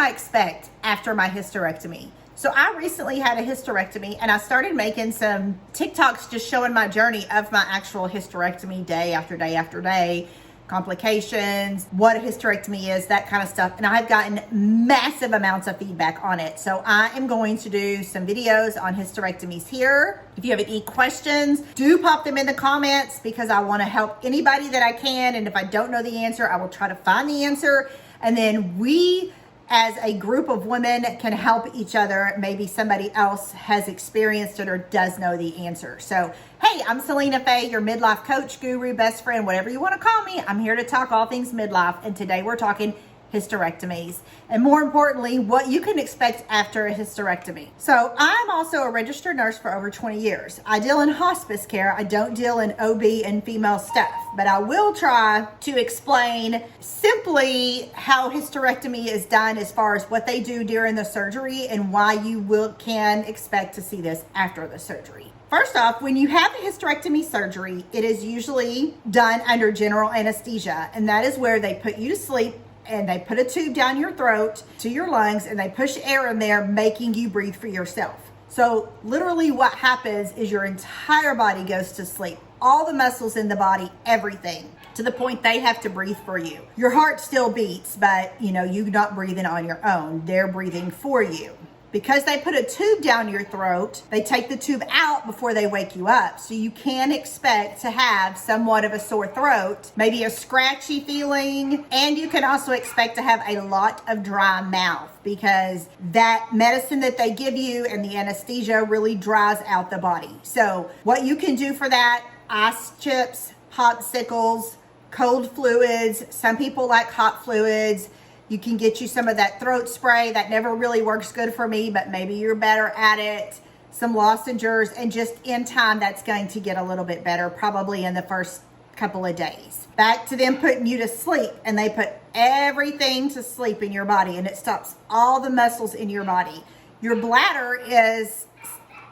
I expect after my hysterectomy? So I recently had a hysterectomy, and I started making some TikToks just showing my journey of my actual hysterectomy, day after day after day, complications, what a hysterectomy is, that kind of stuff. And I've gotten massive amounts of feedback on it. So I am going to do some videos on hysterectomies here. If you have any questions, do pop them in the comments, because I want to help anybody that I can. And if I don't know the answer, I will try to find the answer. And then we, as a group of women, can help each other. Maybe somebody else has experienced it or does know the answer. So, hey, I'm Selena Faye, your midlife coach, guru, best friend, whatever you want to call me. I'm here to talk all things midlife. And today we're talking hysterectomies, and more importantly, what you can expect after a hysterectomy. So I'm also a registered nurse for over 20 years. I deal in hospice care. I don't deal in OB and female stuff, but I will try to explain simply how hysterectomy is done, as far as what they do during the surgery and why you can expect to see this after the surgery. First off, when you have a hysterectomy surgery, it is usually done under general anesthesia, and that is where they put you to sleep, and they put a tube down your throat to your lungs, and they push air in there, making you breathe for yourself. So literally what happens is your entire body goes to sleep. All the muscles in the body, everything, to the point they have to breathe for you. Your heart still beats, but you're not breathing on your own. They're breathing for you. Because they put a tube down your throat, they take the tube out before they wake you up. So you can expect to have somewhat of a sore throat, maybe a scratchy feeling, and you can also expect to have a lot of dry mouth, because that medicine that they give you and the anesthesia really dries out the body. So what you can do for that: ice chips, popsicles, cold fluids. Some people like hot fluids. You can get you some of that throat spray. That never really works good for me, but maybe you're better at it. Some lozenges, and just in time, that's going to get a little bit better, probably in the first couple of days. Back to them putting you to sleep, and they put everything to sleep in your body, and it stops all the muscles in your body. Your bladder is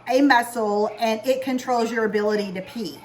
a muscle, and it controls your ability to pee.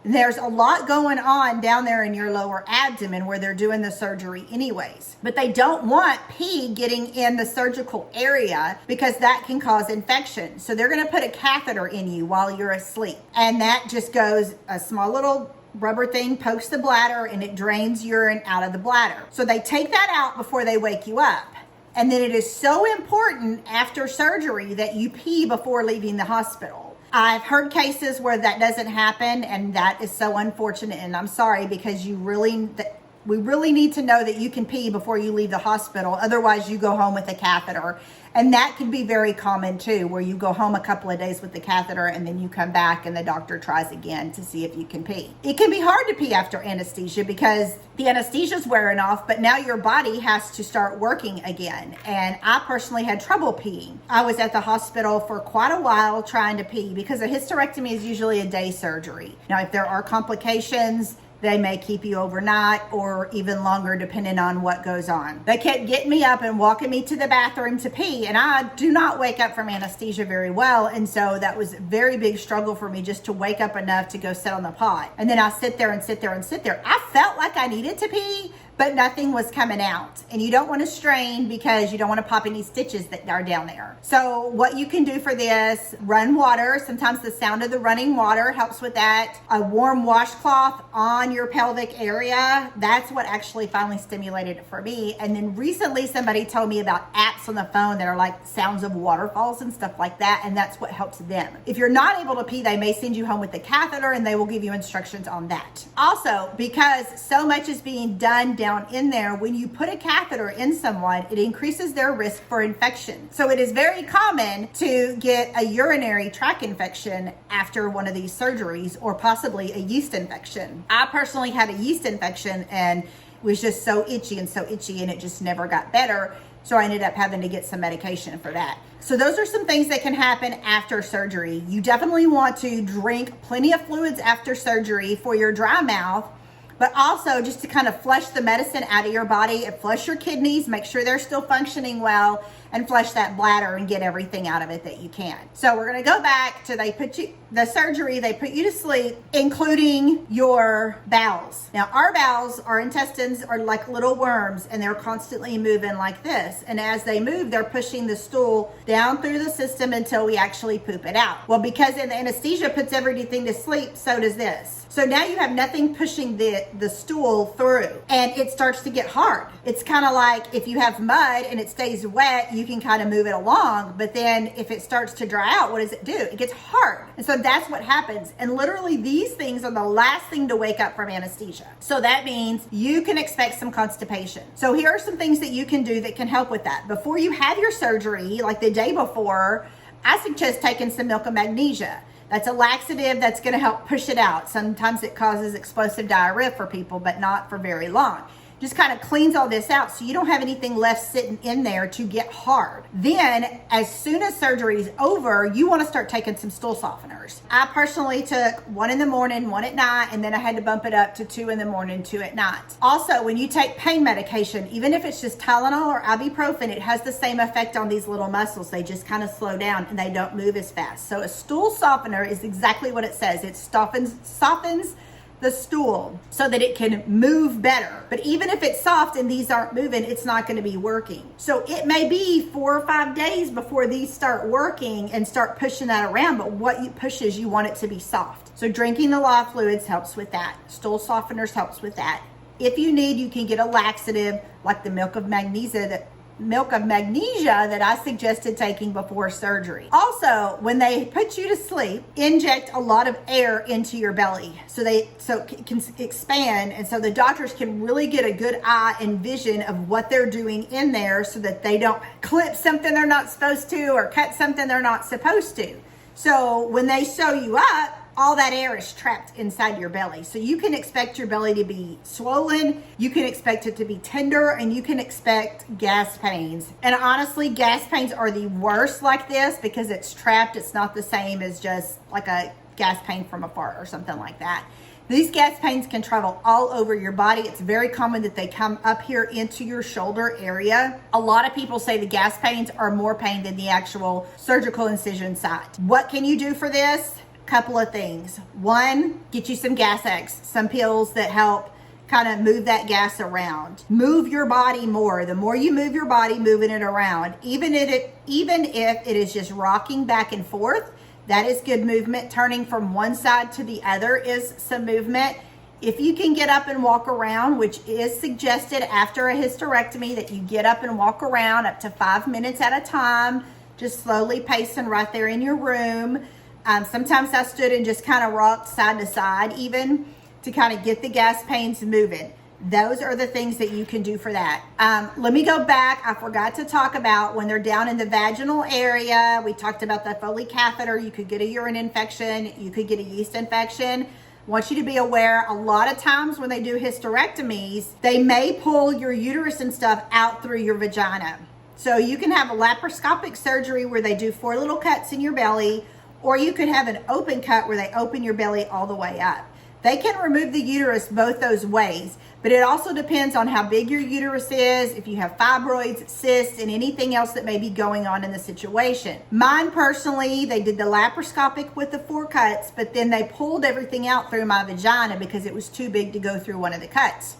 There's a lot going on down there in your lower abdomen where they're doing the surgery anyways. But they don't want pee getting in the surgical area, because that can cause infection. So they're going to put a catheter in you while you're asleep. And that just goes, a small little rubber thing pokes the bladder, and it drains urine out of the bladder. So they take that out before they wake you up. And then it is so important after surgery that you pee before leaving the hospital. I've heard cases where that doesn't happen, and that is so unfortunate, and I'm sorry, because we really need to know that you can pee before you leave the hospital. Otherwise, you go home with a catheter. And that can be very common too, where you go home a couple of days with the catheter, and then you come back and the doctor tries again to see if you can pee. It can be hard to pee after anesthesia, because the anesthesia is wearing off, but now your body has to start working again. And I personally had trouble peeing. I was at the hospital for quite a while trying to pee, because a hysterectomy is usually a day surgery. Now, if there are complications, they may keep you overnight or even longer, depending on what goes on. They kept getting me up and walking me to the bathroom to pee, and I do not wake up from anesthesia very well. And so that was a very big struggle for me, just to wake up enough to go sit on the pot. And then I sit there and sit there and sit there. I felt like I needed to pee, but nothing was coming out. And you don't want to strain, because you don't want to pop any stitches that are down there. So what you can do for this: run water. Sometimes the sound of the running water helps with that. A warm washcloth on your pelvic area. That's what actually finally stimulated it for me. And then recently somebody told me about apps on the phone that are like sounds of waterfalls and stuff like that, and that's what helps them. If you're not able to pee, they may send you home with the catheter, and they will give you instructions on that. Also, because so much is being done down in there, when you put a catheter in someone, it increases their risk for infection. So it is very common to get a urinary tract infection after one of these surgeries, or possibly a yeast infection. I personally had a yeast infection, and it was just so itchy, and it just never got better. So I ended up having to get some medication for that. So those are some things that can happen after surgery. You definitely want to drink plenty of fluids after surgery for your dry mouth. but also just to kind of flush the medicine out of your body and flush your kidneys, make sure they're still functioning well, and flush that bladder and get everything out of it that you can. So we're going to go back to the surgery, they put you to sleep, including your bowels. Now our bowels, our intestines are like little worms, and they're constantly moving like this. And as they move, they're pushing the stool down through the system until we actually poop it out. Well, because the anesthesia puts everything to sleep, so does this. So now you have nothing pushing the stool through, and it starts to get hard. It's kind of like if you have mud and it stays wet, you can kind of move it along. But then if it starts to dry out, what does it do? It gets hard. And so that's what happens. And literally these things are the last thing to wake up from anesthesia. So that means you can expect some constipation. So here are some things that you can do that can help with that. Before you have your surgery, like the day before, I suggest taking some milk of magnesia. That's a laxative that's going to help push it out. Sometimes it causes explosive diarrhea for people, but not for very long. Just kind of cleans all this out so you don't have anything left sitting in there to get hard. Then, as soon as surgery is over, you want to start taking some stool softeners. I personally took 1 in the morning, 1 at night, and then I had to bump it up to 2 in the morning, 2 at night. Also, when you take pain medication, even if it's just Tylenol or ibuprofen, it has the same effect on these little muscles. They just kind of slow down and they don't move as fast. So a stool softener is exactly what it says. It softens the stool so that it can move better. But even if it's soft and these aren't moving, it's not going to be working. So it may be 4 or 5 days before these start working and start pushing that around, but what you pushes, you want it to be soft. So drinking the live fluids helps with that. Stool softeners helps with that. If you need, you can get a laxative like the milk of magnesia that I suggested taking before surgery. Also, when they put you to sleep, inject a lot of air into your belly so it can expand, and so the doctors can really get a good eye and vision of what they're doing in there so that they don't clip something they're not supposed to or cut something they're not supposed to. So when they sew you up, all that air is trapped inside your belly. So you can expect your belly to be swollen, you can expect it to be tender, and you can expect gas pains. And honestly, gas pains are the worst like this because it's trapped. It's not the same as just like a gas pain from a fart or something like that. These gas pains can travel all over your body. It's very common that they come up here into your shoulder area. A lot of people say the gas pains are more pain than the actual surgical incision site. What can you do for this? Couple of things. One, get you some Gas X, some pills that help kind of move that gas around. Move your body more. The more you move your body, moving it around, even if it is just rocking back and forth, that is good movement. Turning from one side to the other is some movement. If you can get up and walk around, which is suggested after a hysterectomy, that you get up and walk around up to 5 minutes at a time, just slowly pacing right there in your room. Sometimes I stood and just kind of rocked side to side even to kind of get the gas pains moving. Those are the things that you can do for that. Let me go back. I forgot to talk about when they're down in the vaginal area. We talked about the Foley catheter. You could get a urine infection. You could get a yeast infection. I want you to be aware, a lot of times when they do hysterectomies, they may pull your uterus and stuff out through your vagina. So you can have a laparoscopic surgery where they do 4 little cuts in your belly, or you could have an open cut where they open your belly all the way up. They can remove the uterus both those ways, but it also depends on how big your uterus is, if you have fibroids, cysts, and anything else that may be going on in the situation. Mine personally, they did the laparoscopic with the 4 cuts, but then they pulled everything out through my vagina because it was too big to go through one of the cuts.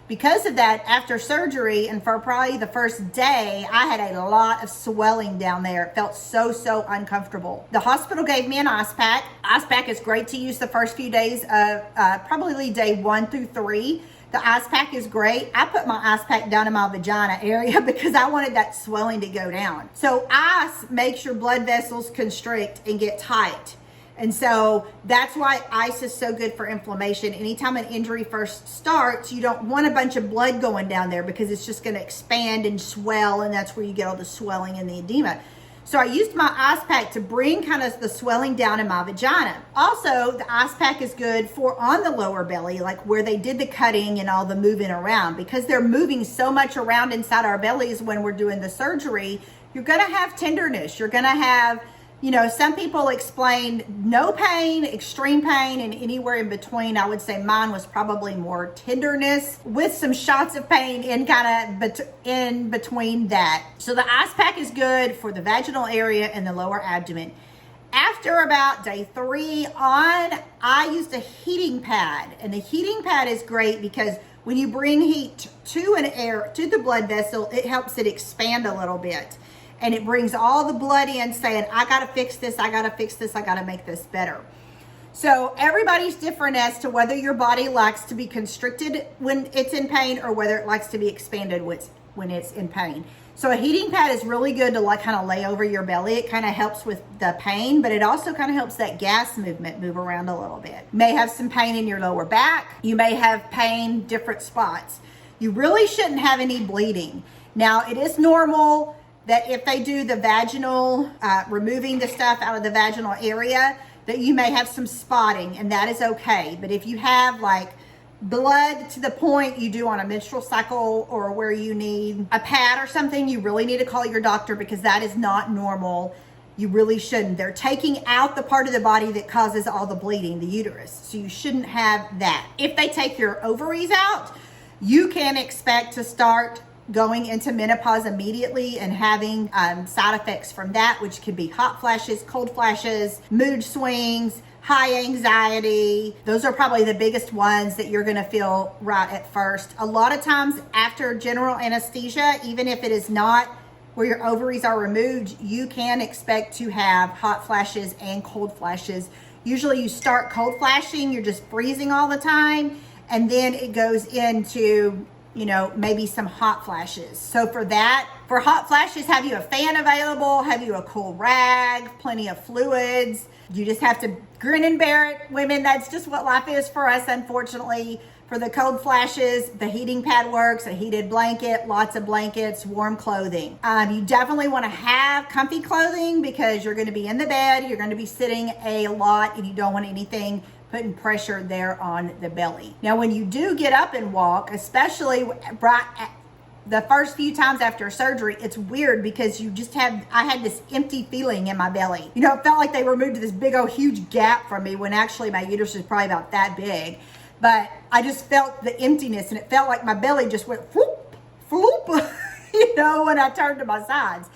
Because of that, after surgery, and for probably the first day, I had a lot of swelling down there. It felt so uncomfortable. The hospital gave me an ice pack. Ice pack is great to use the first few days of probably day 1 through 3. The ice pack is great. I put my ice pack down in my vagina area because I wanted that swelling to go down. So ice makes your blood vessels constrict and get tight. And so that's why ice is so good for inflammation. Anytime an injury first starts, you don't want a bunch of blood going down there because it's just going to expand and swell, and that's where you get all the swelling and the edema. So I used my ice pack to bring kind of the swelling down in my vagina. Also, the ice pack is good for on the lower belly, like where they did the cutting and all the moving around. Because they're moving so much around inside our bellies when we're doing the surgery, you're going to have tenderness. You're going to have You know, some people explained no pain, extreme pain, and anywhere in between. I would say mine was probably more tenderness with some shots of pain in between that. So the ice pack is good for the vaginal area and the lower abdomen. After about day 3 on, I used a heating pad, and the heating pad is great because when you bring heat to the blood vessel, it helps it expand a little bit. And it brings all the blood in saying, I got to fix this, I got to fix this, I got to make this better. So everybody's different as to whether your body likes to be constricted when it's in pain or whether it likes to be expanded when it's in pain. So a heating pad is really good to like kind of lay over your belly. It kind of helps with the pain, but it also kind of helps that gas movement move around a little bit. You may have some pain in your lower back. You may have pain different spots. You really shouldn't have any bleeding. Now, it is normal that if they do the vaginal, removing the stuff out of the vaginal area, that you may have some spotting, and that is okay. But if you have like blood to the point you do on a menstrual cycle or where you need a pad or something, you really need to call your doctor because that is not normal. You really shouldn't. They're taking out the part of the body that causes all the bleeding, the uterus. So you shouldn't have that. If they take your ovaries out, you can expect to start going into menopause immediately and having side effects from that, which could be hot flashes, cold flashes, mood swings, high anxiety. Those are probably the biggest ones that you're going to feel right at first. A lot of times after general anesthesia, even if it is not where your ovaries are removed, you can expect to have hot flashes and cold flashes. Usually you start cold flashing, you're just freezing all the time, and then it goes into, you know, maybe some hot flashes. So for hot flashes, have you a fan available? Have you a cool rag? Plenty of fluids? You just have to grin and bear it. Women, that's just what life is for us, unfortunately. For the cold flashes, the heating pad works, a heated blanket, lots of blankets, warm clothing. You definitely want to have comfy clothing because you're going to be in the bed, you're going to be sitting a lot, and you don't want anything putting pressure there on the belly. Now, when you do get up and walk, especially right at the first few times after surgery, it's weird because I had this empty feeling in my belly. You know, it felt like they removed this big old huge gap from me when actually my uterus is probably about that big. But I just felt the emptiness, and it felt like my belly just went whoop, whoop, you know, when I turned to my sides.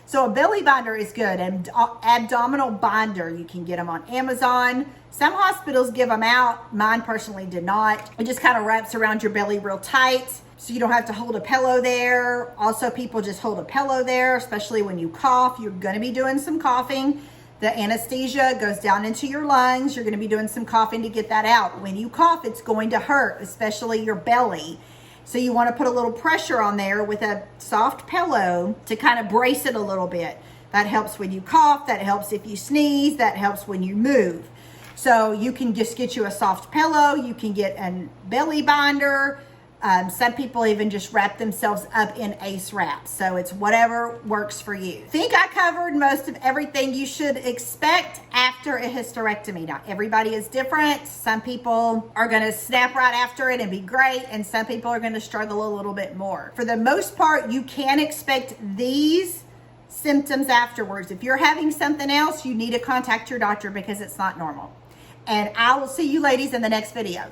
So a belly binder is good, and abdominal binder, you can get them on Amazon. Some hospitals give them out. Mine personally did not. It just kind of wraps around your belly real tight, so you don't have to hold a pillow there. Also, people just hold a pillow there, especially when you cough. You're going to be doing some coughing. The anesthesia goes down into your lungs. You're going to be doing some coughing to get that out. When you cough, it's going to hurt, especially your belly. So you want to put a little pressure on there with a soft pillow to kind of brace it a little bit. That helps when you cough. That helps if you sneeze. That helps when you move. So you can just get you a soft pillow. You can get a belly binder. Some people even just wrap themselves up in ACE wraps. So it's whatever works for you. I think I covered most of everything you should expect after a hysterectomy. Now, everybody is different. Some people are going to snap right after it and be great, and some people are going to struggle a little bit more. For the most part, you can expect these symptoms afterwards. If you're having something else, you need to contact your doctor because it's not normal. And I will see you ladies in the next video.